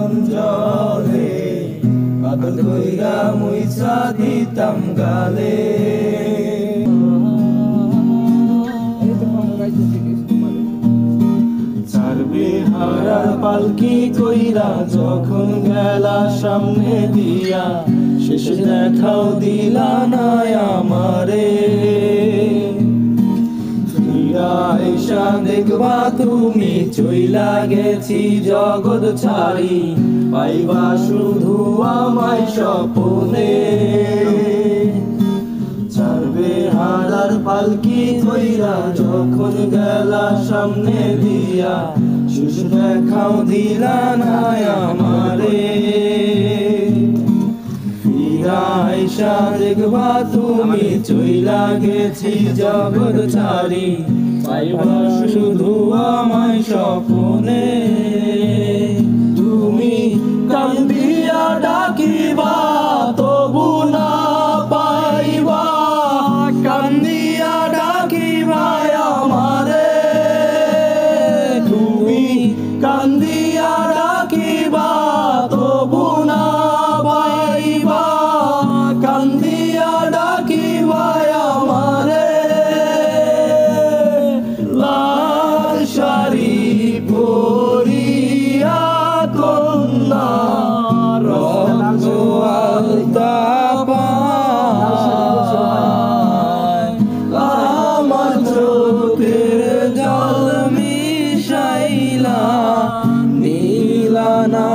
নয়ন জলে, আদর কইরা মুইছা দিতাম গালে। হারার পালকি কইরা যখন গেলা সামনে দিয়া, শেষ দেখাও দিলা না আমারে। ফিরা আইসা দেখবা তুমি চইলা গেছি জগৎ ছাড়ি, পাইবা শুধু আমায় স্বপনে। ছাড়বে হারার পালকি কইরা যখন গেলা সামনে দিয়া, শেষ দেখাও দিলা না আমারে। ফিরা আইসা দেখবা তুমি চইলা গেছি জগৎ ছাড়ি, পাইবা শুধু আমায় স্বপনে। তুমি কান্দিয়া ডাকিবা তবু না পাইবা, কান্দিয়া ডাকিবা আমারে। তুমি কান্দিয়া ডাকিবা তবু না পাইবা, কান্দিয়া ডাকিবা আমারে। লাল শাড়ি পরিয়া কন্যা রক্ত আলতা পায়, আমার চোখের জল মিশাইলা নীলা না